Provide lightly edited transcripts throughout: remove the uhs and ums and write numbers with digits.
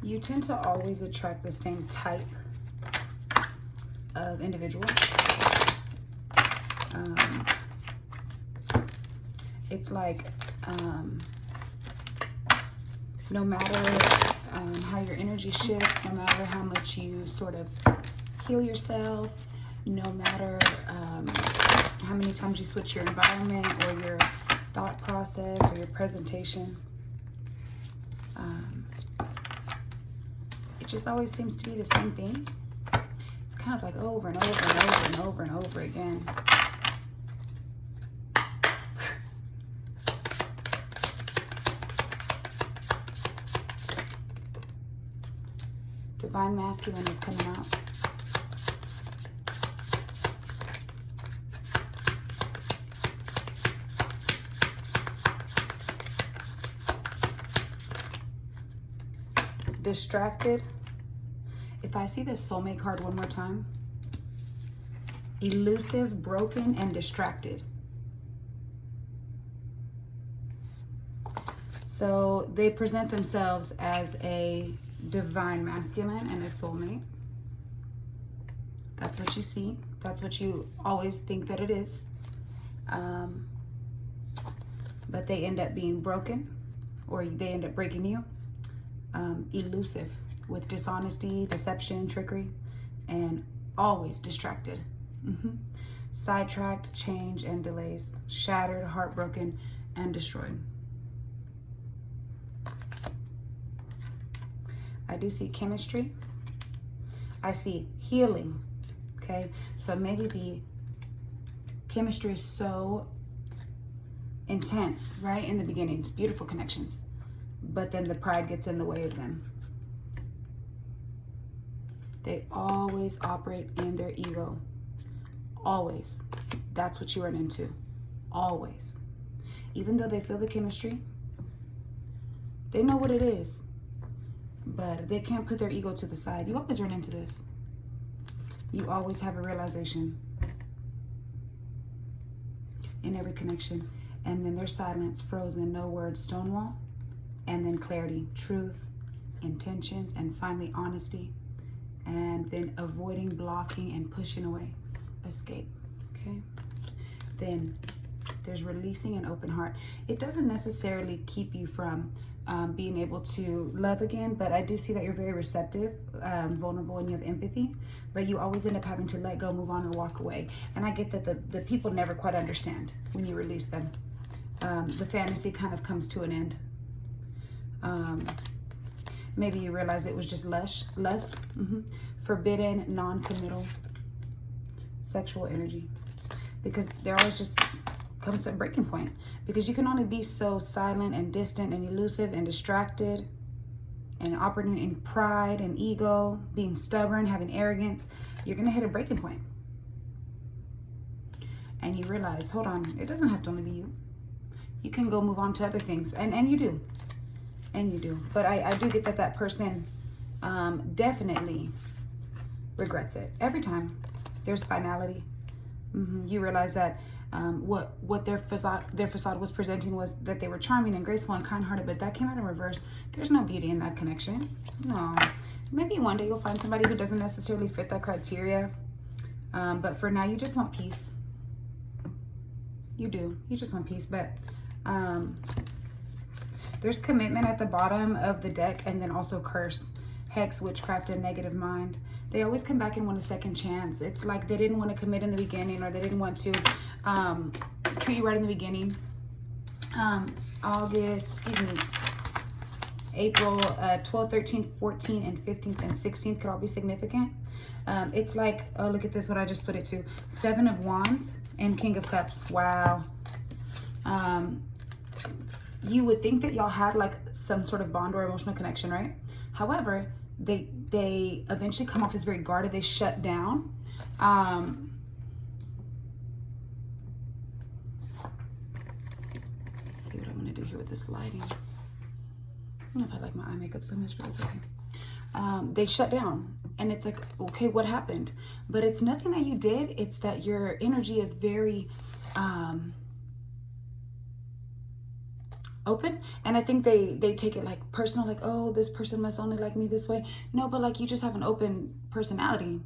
You tend to always attract the same type of individual. It's like no matter how your energy shifts, no matter how much you sort of heal yourself, no matter how many times you switch your environment or your thought process or your presentation, it just always seems to be the same thing. It's kind of like over and over and over and over and over again. Divine masculine is coming out. Distracted. If I see this soulmate card one more time, elusive, broken, and distracted. So they present themselves as a divine masculine and a soulmate. That's what you see. That's what you always think that it is. But they end up being broken, or they end up breaking you. Elusive, with dishonesty, deception, trickery, and always distracted. Sidetracked, change, and delays. Shattered, heartbroken, and destroyed. I do see chemistry. I see healing. Okay, so maybe the chemistry is so intense, right? In the beginning, it's beautiful connections, but then the pride gets in the way of them. They always operate in their ego. Always. That's what you run into. Always. Even though they feel the chemistry, they know what it is, but they can't put their ego to the side. You always run into this. You always have a realization in every connection. And then there's silence, frozen, no words, stonewall. And then clarity, truth, intentions, and finally honesty. And then avoiding, blocking, and pushing away. Escape, okay? Then there's releasing an open heart. It doesn't necessarily keep you from being able to love again, but I do see that you're very receptive, vulnerable, and you have empathy, but you always end up having to let go, move on, or walk away. And I get that the people never quite understand when you release them. The fantasy kind of comes to an end. Maybe you realize it was just lust, forbidden, non-committal sexual energy, because there always just comes to a breaking point, because you can only be so silent and distant and elusive and distracted and operating in pride and ego, being stubborn, having arrogance. You're gonna hit a breaking point, and you realize, hold on, it doesn't have to only be you. You can go move on to other things, and you do. And you do. But I do get that person definitely regrets it. Every time there's finality. You realize that what their facade was presenting was that they were charming and graceful and kind-hearted, but that came out in reverse. There's no beauty in that connection. No. Maybe one day you'll find somebody who doesn't necessarily fit that criteria. But for now, you just want peace. You do. You just want peace. But there's commitment at the bottom of the deck, and then also curse, hex, witchcraft, and negative mind. They always come back and want a second chance. It's like they didn't want to commit in the beginning, or they didn't want to treat you right in the beginning. April 12th, 13th, 14th, and 15th, and 16th could all be significant. It's like, oh, look at this, what I just put it to. 7 of Wands and King of Cups. Wow. You would think that y'all had like some sort of bond or emotional connection, right? However, they eventually come off as very guarded. They shut down. Let's see what I'm gonna do here with this lighting. I don't know if I like my eye makeup so much, but it's okay. They shut down, and it's like, okay, what happened? But it's nothing that you did. It's that your energy is very open. And I think they take it like personal, like, oh, this person must only like me this way. No, but like, you just have an open personality.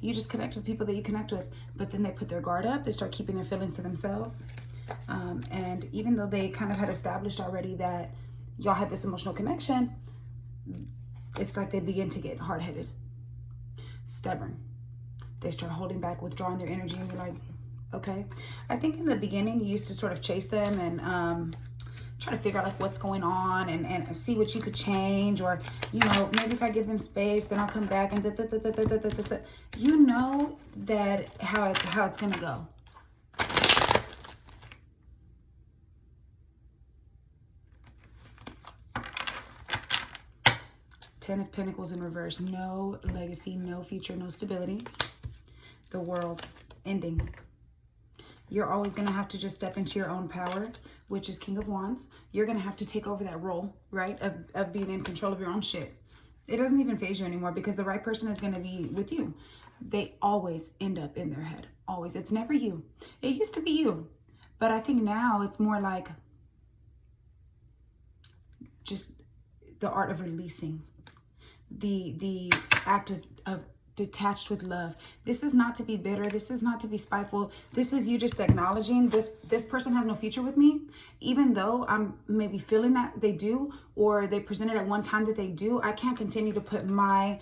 You just connect with people that you connect with, but then they put their guard up. They start keeping their feelings to themselves. And even though they kind of had established already that y'all had this emotional connection, it's like they begin to get hard-headed, stubborn. They start holding back, withdrawing their energy, and you're like, okay. I think in the beginning, you used to sort of chase them and try to figure out like what's going on and see what you could change, or, you know, maybe if I give them space, then I'll come back and you know that how it's gonna go. Ten of Pentacles in reverse. No legacy, no future, no stability. The World ending. You're always going to have to just step into your own power, which is King of Wands. You're going to have to take over that role, right, of being in control of your own shit. It doesn't even phase you anymore because the right person is going to be with you. They always end up in their head. Always. It's never you. It used to be you. But I think now it's more like just the art of releasing. The act of detached with love. This is not to be bitter. This is not to be spiteful. This is you just acknowledging this person has no future with me, even though I'm maybe feeling that they do, or they presented at one time that they do. I can't continue to put my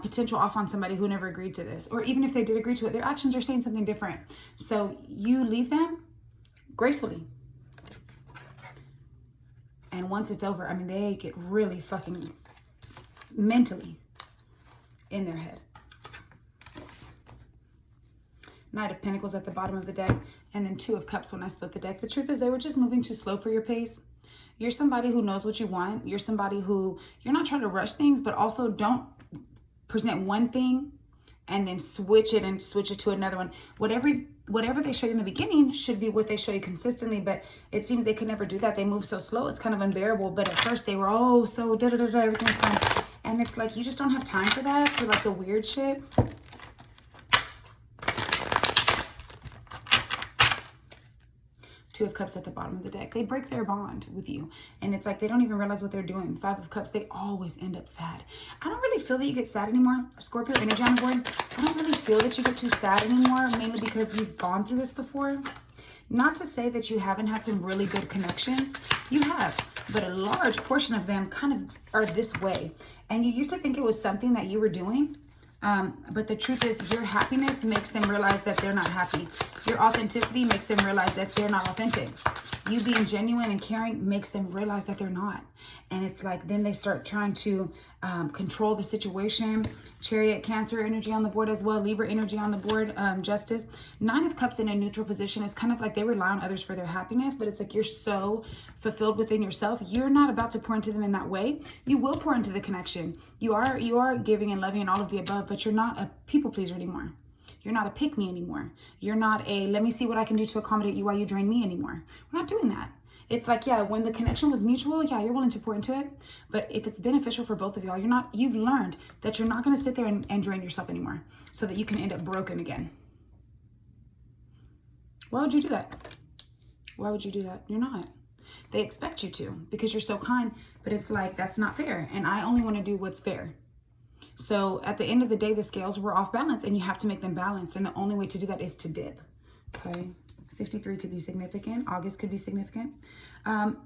potential off on somebody who never agreed to this, or even if they did agree to it, their actions are saying something different. So you leave them gracefully. And once it's over, I mean, they get really fucking mentally in their head. Knight of Pentacles at the bottom of the deck, and then Two of Cups when I split the deck. The truth is they were just moving too slow for your pace. You're somebody who knows what you want. You're somebody who, you're not trying to rush things, but also don't present one thing and then switch it to another one. Whatever they show you in the beginning should be what they show you consistently, but it seems they could never do that. They move so slow, it's kind of unbearable. But at first they were, oh, so da-da-da-da, everything's fine. And it's like, you just don't have time for that, for like the weird shit. Two of Cups at the bottom of the deck. They break their bond with you. And it's like they don't even realize what they're doing. Five of Cups, they always end up sad. I don't really feel that you get sad anymore. Scorpio energy on the board. I don't really feel that you get too sad anymore, mainly because you've gone through this before. Not to say that you haven't had some really good connections. You have. But a large portion of them kind of are this way. And you used to think it was something that you were doing. But the truth is, your happiness makes them realize that they're not happy. Your authenticity makes them realize that they're not authentic. You being genuine and caring makes them realize that they're not. And it's like, then they start trying to control the situation. Chariot, Cancer energy on the board as well. Libra energy on the board. Justice. Nine of Cups in a neutral position is kind of like they rely on others for their happiness, but it's like you're so fulfilled within yourself. You're not about to pour into them in that way. You will pour into the connection. You are giving and loving and all of the above, but you're not a people pleaser anymore. You're not a pick me anymore. You're not a let me see what I can do to accommodate you while you drain me anymore. We're not doing that. It's like, yeah, when the connection was mutual, yeah, you're willing to pour into it. But if it's beneficial for both of y'all, you've learned that you're not going to sit there and drain yourself anymore so that you can end up broken again. Why would you do that? Why would you do that? You're not. They expect you to because you're so kind, but it's like, that's not fair. And I only want to do what's fair. So at the end of the day, the scales were off balance and you have to make them balanced. And the only way to do that is to dip. Okay. 53 could be significant. August could be significant.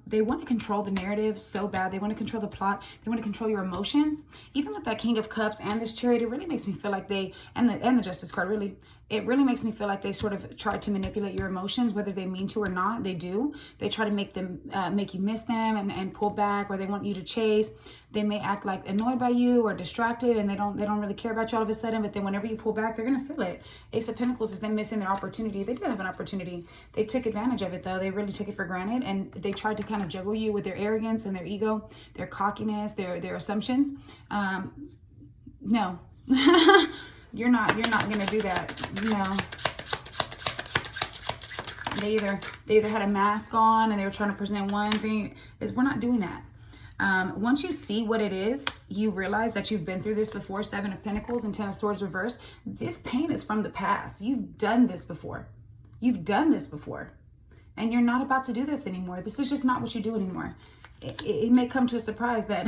They want to control the narrative so bad. They want to control the plot. They want to control your emotions. Even with that King of Cups and this Chariot, it really makes me feel like they, and the Justice card, really, it really makes me feel like they sort of try to manipulate your emotions, whether they mean to or not. They do. They try to make them, make you miss them and pull back, or they want you to chase. They may act like annoyed by you or distracted, and they don't really care about you all of a sudden. But then whenever you pull back, they're gonna feel it. Ace of Pentacles is them missing their opportunity. They did have an opportunity. They took advantage of it though. They really took it for granted, and they tried to kind of juggle you with their arrogance and their ego, their cockiness, their assumptions. No. You're not gonna do that. No. They either had a mask on and they were trying to present one thing. We're not doing that. Once you see what it is, you realize that you've been through this before. 7 of Pentacles and 10 of Swords reversed. This pain is from the past. You've done this before. You've done this before. And you're not about to do this anymore. This is just not what you do anymore. It may come to a surprise that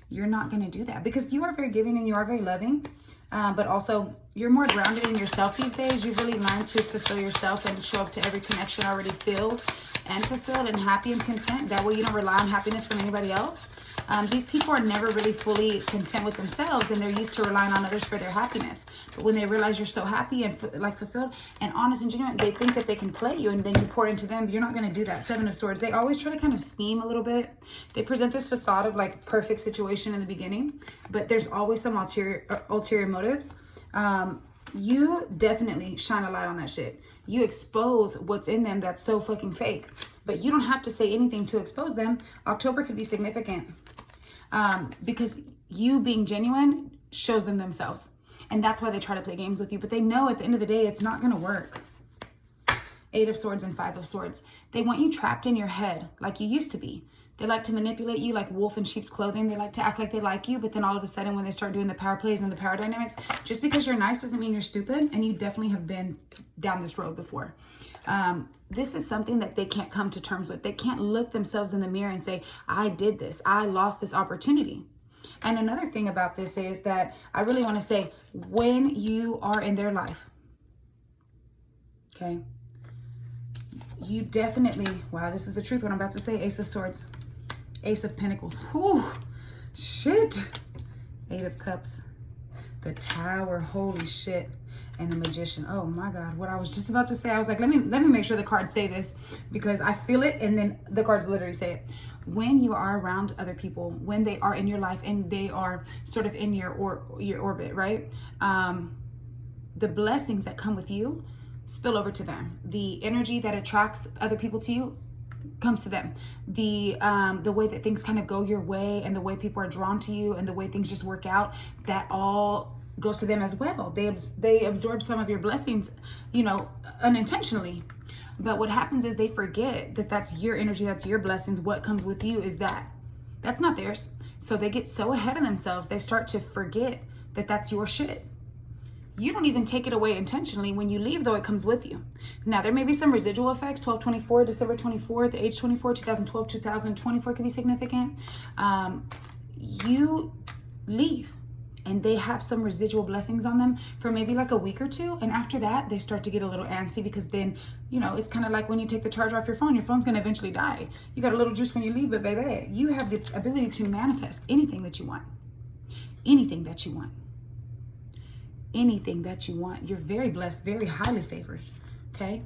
you're not going to do that, because you are very giving and you are very loving. But also you're more grounded in yourself these days. You've really learned to fulfill yourself and show up to every connection already filled and fulfilled and happy and content. That way you don't rely on happiness from anybody else. These people are never really fully content with themselves, and they're used to relying on others for their happiness. But when they realize you're so happy and like fulfilled and honest and genuine, they think that they can play you and then you pour into them. You're not going to do that. Seven of Swords. They always try to kind of scheme a little bit. They present this facade of like perfect situation in the beginning, but there's always some ulterior motives. You definitely shine a light on that shit. You expose what's in them that's so fucking fake, but you don't have to say anything to expose them. October could be significant because you being genuine shows them themselves. And that's why they try to play games with you. But they know at the end of the day, it's not going to work. 8 of Swords and 5 of Swords. They want you trapped in your head like you used to be. They like to manipulate you like wolf in sheep's clothing. They like to act like they like you. But then all of a sudden when they start doing the power plays and the power dynamics, just because you're nice doesn't mean you're stupid. And you definitely have been down this road before. This is something that they can't come to terms with. They can't look themselves in the mirror and say, I did this. I lost this opportunity. And another thing about this is that I really want to say, when you are in their life, okay, you definitely, wow, this is the truth what I'm about to say. Ace of Swords, Ace of Pentacles, whew, shit, 8 of Cups, the Tower, holy shit, and the Magician. Oh my God, what I was just about to say, I was like, let me make sure the cards say this, because I feel it and then the cards literally say it. When you are around other people, when they are in your life and they are sort of in your orbit, right? The blessings that come with you spill over to them. The energy that attracts other people to you comes to them. The way that things kind of go your way and the way people are drawn to you and the way things just work out, that all goes to them as well. They absorb some of your blessings, you know, unintentionally. But what happens is they forget that that's your energy, that's your blessings. What comes with you is that's not theirs. So they get so ahead of themselves, they start to forget that that's your shit. You don't even take it away intentionally. When you leave, though, it comes with you. Now, there may be some residual effects. 12/24, December 24, the age 24, 2012, 2024 could be significant. You leave. And they have some residual blessings on them for maybe like a week or two. And after that, they start to get a little antsy, because then, you know, it's kind of like when you take the charger off your phone's going to eventually die. You got a little juice when you leave, but baby, you have the ability to manifest anything that you want. Anything that you want. Anything that you want. You're very blessed, very highly favored. Okay?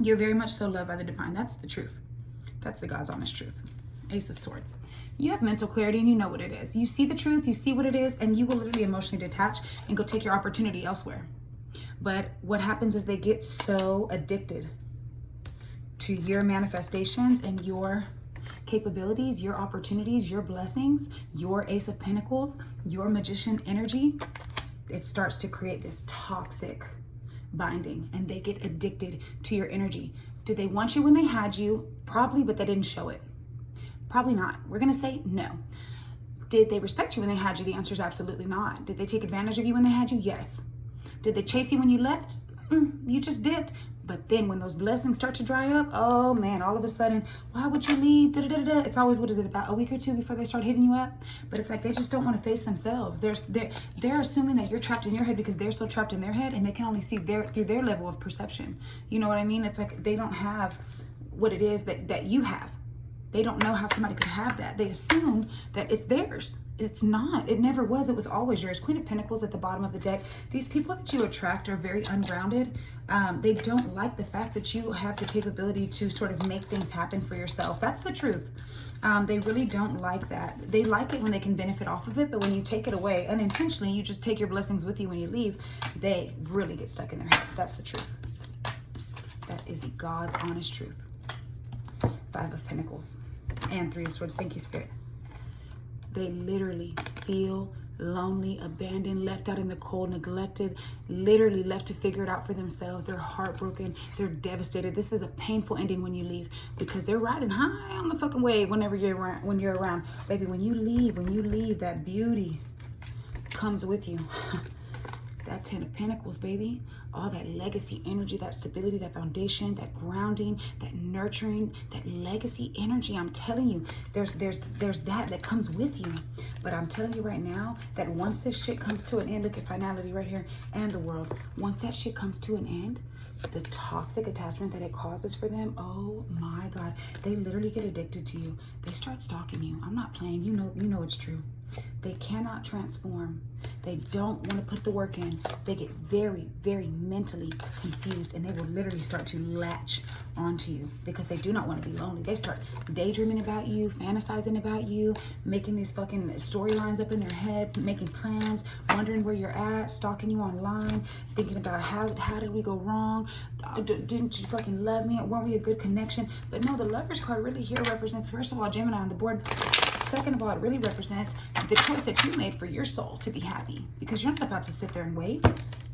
You're very much so loved by the divine. That's the truth. That's the God's honest truth. Ace of Swords. You have mental clarity and you know what it is. You see the truth, you see what it is, and you will literally emotionally detach and go take your opportunity elsewhere. But what happens is they get so addicted to your manifestations and your capabilities, your opportunities, your blessings, your Ace of Pentacles, your Magician energy. It starts to create this toxic binding, and they get addicted to your energy. Did they want you when they had you? Probably, but they didn't show it. Probably not. We're going to say no. Did they respect you when they had you? The answer is absolutely not. Did they take advantage of you when they had you? Yes. Did they chase you when you left? You just dipped. But then when those blessings start to dry up, oh man, all of a sudden, why would you leave? It's always, what is it, about a week or two before they start hitting you up? But it's like they just don't want to face themselves. They're assuming that you're trapped in your head because they're so trapped in their head, and they can only see through their level of perception. You know what I mean? It's like they don't have what it is that you have. They don't know how somebody could have that. They assume that it's theirs. It's not. It never was. It was always yours. Queen of Pentacles at the bottom of the deck. These people that you attract are very ungrounded. They don't like the fact that you have the capability to sort of make things happen for yourself. That's the truth. They really don't like that. They like it when they can benefit off of it, but when you take it away unintentionally, you just take your blessings with you when you leave, they really get stuck in their head. That's the truth. That is the God's honest truth. 5 of Pentacles and 3 of Swords. Thank you, Spirit. They literally feel lonely, abandoned, left out in the cold, neglected, literally left to figure it out for themselves. They're heartbroken. They're devastated. This is a painful ending when you leave, because they're riding high on the fucking wave when you're around. Baby, when you leave, that beauty comes with you. that 10 of Pentacles, baby. All that legacy energy, that stability, that foundation, that grounding, that nurturing, that legacy energy. I'm telling you, there's that comes with you. But I'm telling you right now that once this shit comes to an end, look at finality right here and the world. Once that shit comes to an end, the toxic attachment that it causes for them, oh my God, they literally get addicted to you. They start stalking you. I'm not playing. You know it's true. They cannot transform. They don't want to put the work in. They get very, very mentally confused, and they will literally start to latch onto you because they do not want to be lonely. They start daydreaming about you, fantasizing about you, making these fucking storylines up in their head, making plans, wondering where you're at, stalking you online, thinking about how did we go wrong? Didn't you fucking love me? Weren't we a good connection? But no, the Lovers card really here represents, first of all, Gemini on the board. Second of all, it really represents the choice that you made for your soul to be happy, because you're not about to sit there and wait.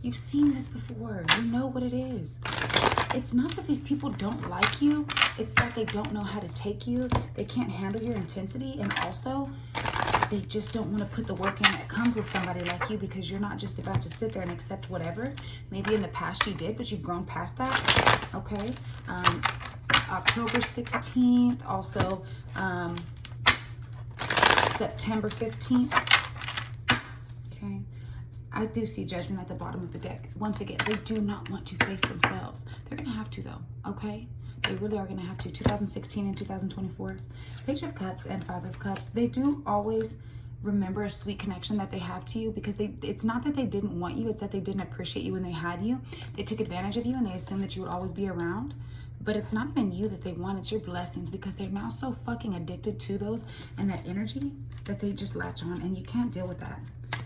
You've seen this before. You know what it is. It's not that these people don't like you. It's that they don't know how to take you. They can't handle your intensity. And also, they just don't want to put the work in that comes with somebody like you, because you're not just about to sit there and accept whatever. Maybe in the past you did, but you've grown past that. Okay. October 16th. Also, September 15th. Okay. I do see Judgment at the bottom of the deck. Once again, they do not want to face themselves. They're going to have to, though. Okay. They really are going to have to. 2016 and 2024. Page of Cups and Five of Cups. They do always remember a sweet connection that they have to you, because it's not that they didn't want you. It's that they didn't appreciate you when they had you. They took advantage of you and they assumed that you would always be around. But it's not even you that they want, it's your blessings, because they're now so fucking addicted to those and that energy that they just latch on, and you can't deal with that.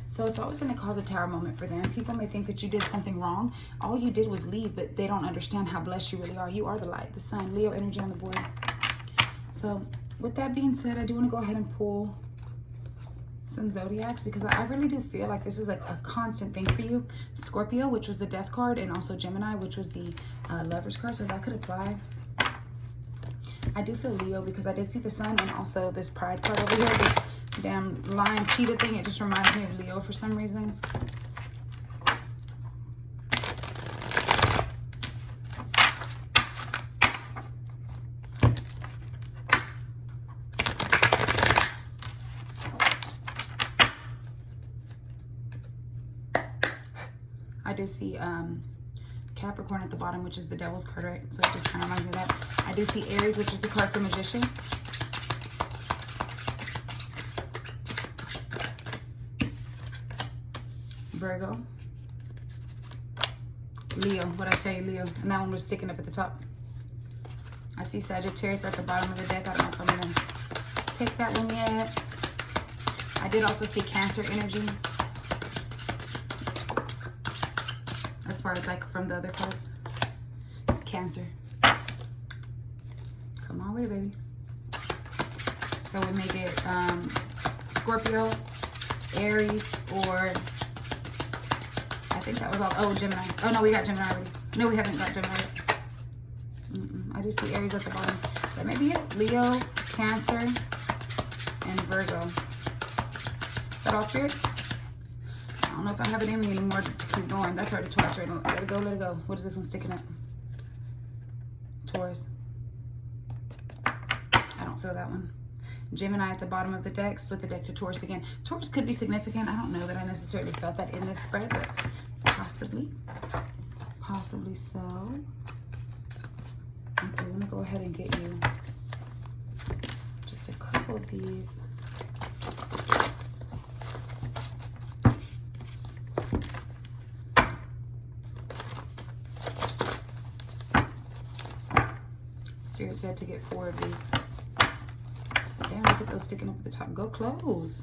So it's always going to cause a tower moment for them. People may think that you did something wrong. All you did was leave, but they don't understand how blessed you really are. You are the light, the sun, Leo energy on the board. So with that being said, I do want to go ahead and pull some zodiacs, because I really do feel like this is like a constant thing for you. Scorpio, which was the Death card, and also Gemini, which was the Lovers card, so that could apply. I do feel Leo, because I did see the Sun and also this Pride card over here, this damn lion cheetah thing. It just reminds me of Leo for some reason. I do see Capricorn at the bottom, which is the Devil's card, right? So it just kind of reminds me of that. I do see Aries, which is the card for Magician. Virgo. Leo. What'd I tell you, Leo? And that one was sticking up at the top. I see Sagittarius at the bottom of the deck. I don't know if I'm going to take that one yet. I did also see Cancer energy, as far as like from the other cards. Cancer. Come on with it, baby. So we may get Scorpio, Aries, or I think that was all. Oh, Gemini. Oh no, we got Gemini already. No, we haven't got Gemini yet. I do see Aries at the bottom. That may be it. Leo, Cancer, and Virgo. Is that all, Spirit? I don't know if I have it in me anymore to keep going. That's already twice right now. Let it go, let it go. What is this one sticking up? Taurus. I don't feel that one. Gemini at the bottom of the deck. Split the deck to Taurus again. Taurus could be significant. I don't know that I necessarily felt that in this spread, but possibly. Possibly so. Okay, I'm going to go ahead and get you just a couple of these. Spirit said to get 4 of these. Damn, look at those sticking up at the top. Go close.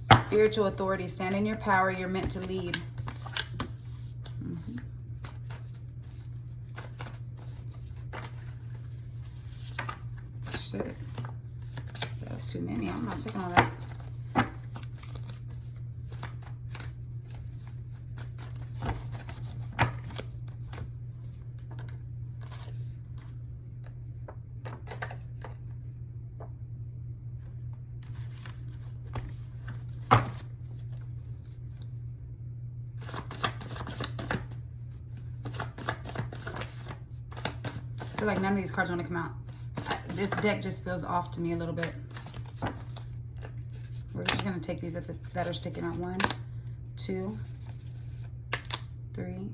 Spiritual authority. Stand in your power. You're meant to lead. Shit. That's too many. I'm not taking all that. feel like none of these cards want to come out. This deck just feels off to me a little bit. We're just going to take these that are sticking out. 1, 2, 3.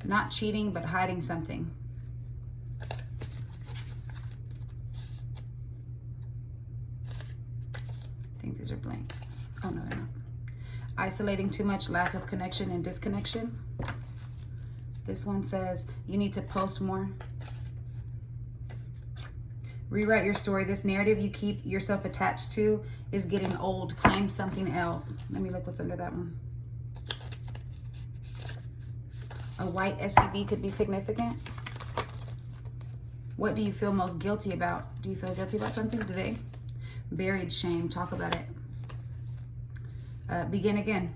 Not cheating, but hiding something. I think these are blank. Oh, no, they're not. Isolating too much, lack of connection and disconnection. This one says you need to post more. Rewrite your story. This narrative you keep yourself attached to is getting old. Claim something else. Let me look what's under that one. A white SUV could be significant. What do you feel most guilty about? Do you feel guilty about something today? Buried shame. Talk about it. Begin again.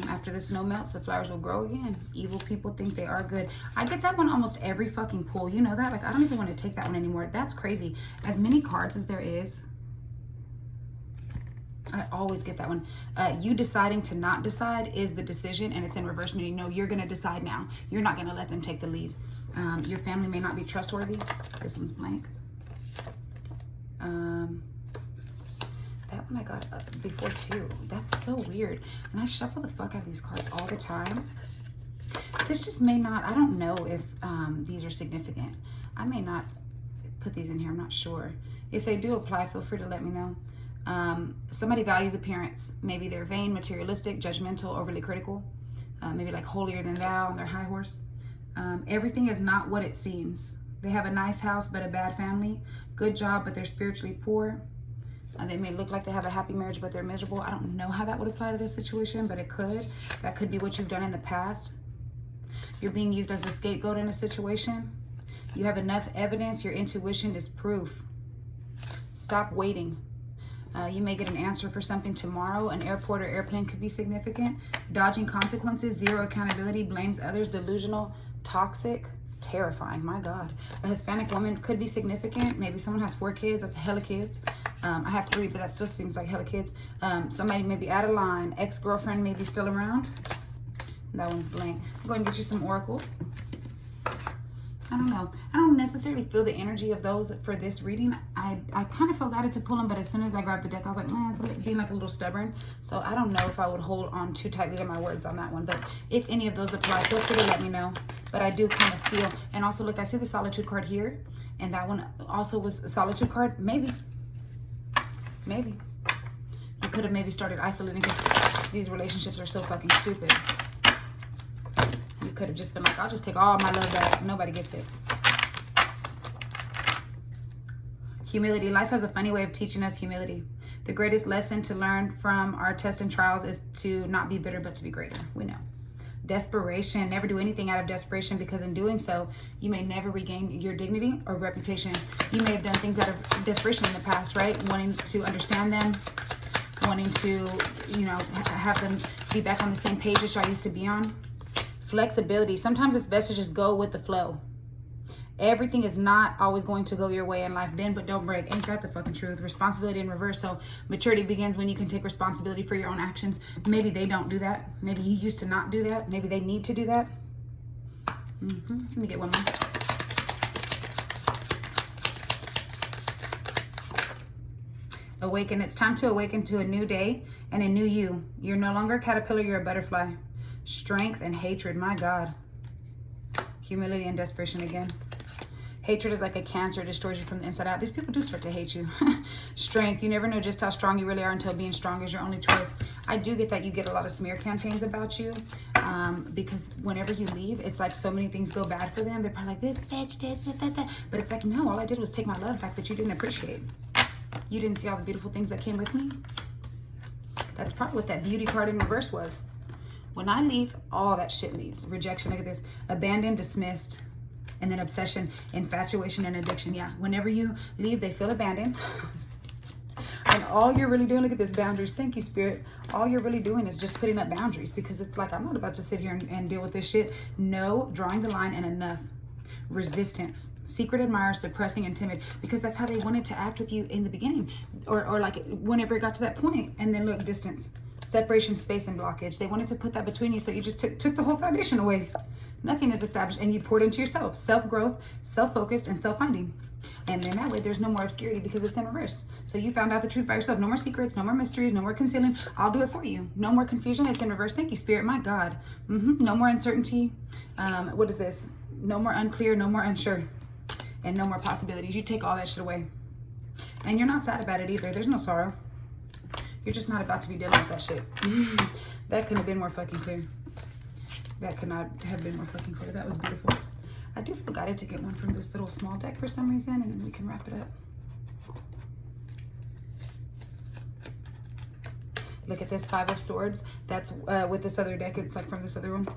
After the snow melts, the flowers will grow again. Evil people think they are good. I get that one almost every fucking pull. You know that? Like, I don't even want to take that one anymore. That's crazy. As many cards as there is, I always get that one. You deciding to not decide is the decision, and it's in reverse, meaning no, you're going to decide now. You're not going to let them take the lead. Your family may not be trustworthy. This one's blank. That one I got before too. That's so weird. And I shuffle the fuck out of these cards all the time. This just may not, I don't know if these are significant. I may not put these in here, I'm not sure. If they do apply, feel free to let me know. Somebody values appearance. Maybe they're vain, materialistic, judgmental, overly critical. Maybe like holier than thou on their high horse. Everything is not what it seems. They have a nice house, but a bad family. Good job, but they're spiritually poor. They may look like they have a happy marriage, but they're miserable. I don't know how that would apply to this situation, but it could. That could be what you've done in the past. You're being used as a scapegoat in a situation. You have enough evidence. Your intuition is proof. Stop waiting. You may get an answer for something tomorrow. An airport or airplane could be significant. Dodging consequences, zero accountability, blames others, delusional, toxic, terrifying. My God. A Hispanic woman could be significant. Maybe someone has 4 kids. That's a hella kids. I have 3, but that still seems like hella kids. Somebody may be out of line. Ex-girlfriend may be still around. That one's blank. I'm going to get you some oracles. I don't know. I don't necessarily feel the energy of those for this reading. I kind of forgot to pull them, but as soon as I grabbed the deck, I was like, man, it's being like a little stubborn. So I don't know if I would hold on too tightly to my words on that one. But if any of those apply, feel free to let me know. But I do kind of feel, and also look, I see the solitude card here, and that one also was a solitude card. Maybe. You could have maybe started isolating because these relationships are so fucking stupid. You could have just been like, I'll just take all my love back. Nobody gets it. Humility. Life has a funny way of teaching us humility. The greatest lesson to learn from our tests and trials is to not be bitter, but to be greater. We know. Desperation. Never do anything out of desperation, because in doing so, you may never regain your dignity or reputation. You may have done things out of desperation in the past, right? Wanting to understand them, wanting to, you know, have them be back on the same page that y'all used to be on. Flexibility. Sometimes it's best to just go with the flow. Everything is not always going to go your way in life. Bend but don't break. Ain't that the fucking truth? Responsibility in reverse. So maturity begins when you can take responsibility for your own actions. Maybe they don't do that. Maybe you used to not do that. Maybe they need to do that. Let me get one more. Awaken. It's time to awaken to a new day and a new you. You're no longer a caterpillar. You're a butterfly. Strength and hatred. My God. Humility and desperation again. Hatred is like a cancer. It destroys you from the inside out. These people do start to hate you. Strength. You never know just how strong you really are until being strong is your only choice. I do get that you get a lot of smear campaigns about you, because whenever you leave, it's like so many things go bad for them. They're probably like, this bitch did that. But it's like, no, all I did was take my love back that you didn't appreciate. You didn't see all the beautiful things that came with me. That's probably what that beauty card in reverse was. When I leave, all that shit leaves. Rejection, look at this. Abandoned, dismissed, and then obsession, infatuation, and addiction. Yeah, whenever you leave, they feel abandoned. And all you're really doing, look at this, boundaries. Thank you, Spirit. All you're really doing is just putting up boundaries, because it's like, I'm not about to sit here and deal with this shit. No, drawing the line and enough. Resistance, secret admirer, suppressing, and timid, because that's how they wanted to act with you in the beginning, or like whenever it got to that point. And then look, distance. Separation, space, and blockage. They wanted to put that between you, so you just took the whole foundation away. Nothing is established, and you poured into yourself. Self-growth, self-focused, and self-finding. And then that way, there's no more obscurity because it's in reverse. So you found out the truth by yourself. No more secrets, no more mysteries, no more concealing. I'll do it for you. No more confusion. It's in reverse. Thank you, Spirit. My God. No more uncertainty. What is this? No more unclear, no more unsure, and no more possibilities. You take all that shit away. And you're not sad about it either. There's no sorrow. You're just not about to be dealing with that shit. That couldn't have been more fucking clear. That could not have been more fucking clear. That was beautiful. I do feel guided to get one from this little small deck for some reason, and then we can wrap it up. Look at this 5 of Swords. That's with this other deck. It's like from this other room.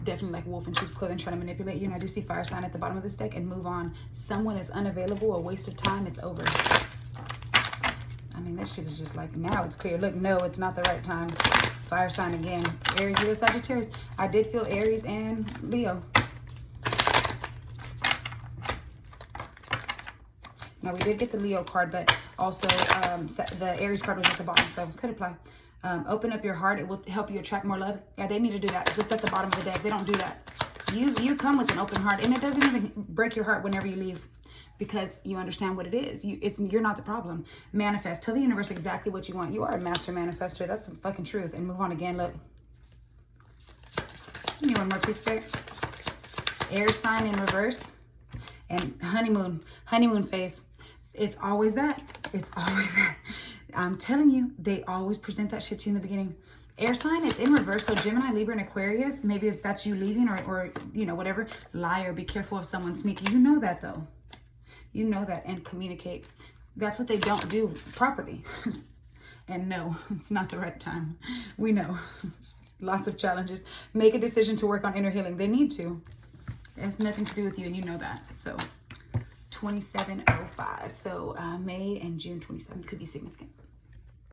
Definitely like wolf in sheep's clothing trying to manipulate you. And I do see fire sign at the bottom of this deck. And move on. Someone is unavailable. A waste of time. It's over. I mean, that shit is just like, now it's clear. Look, no, it's not the right time. Fire sign again. Aries, Leo, Sagittarius. I did feel Aries and Leo. Now, we did get the Leo card, but also the Aries card was at the bottom, so could apply. Open up your heart. It will help you attract more love. Yeah, they need to do that. It's at the bottom of the deck. They don't do that. You come with an open heart, and it doesn't even break your heart whenever you leave, because you understand what it is. You're not the problem. Manifest. Tell the universe exactly what you want. You are a master manifester. That's the fucking truth. And move on again. Look. Give me one more, please, Spirit. Air sign in reverse. And honeymoon phase. It's always that. It's always that. I'm telling you, they always present that shit to you in the beginning. Air sign, it's in reverse. So Gemini, Libra, and Aquarius. Maybe if that's you leaving or you know, whatever. Liar, be careful of someone sneaky. You know that, though. You know that, and communicate. That's what they don't do properly. And no, it's not the right time. We know. Lots of challenges. Make a decision to work on inner healing. They need to. It has nothing to do with you, and you know that. So 2705. So May and June 27th could be significant.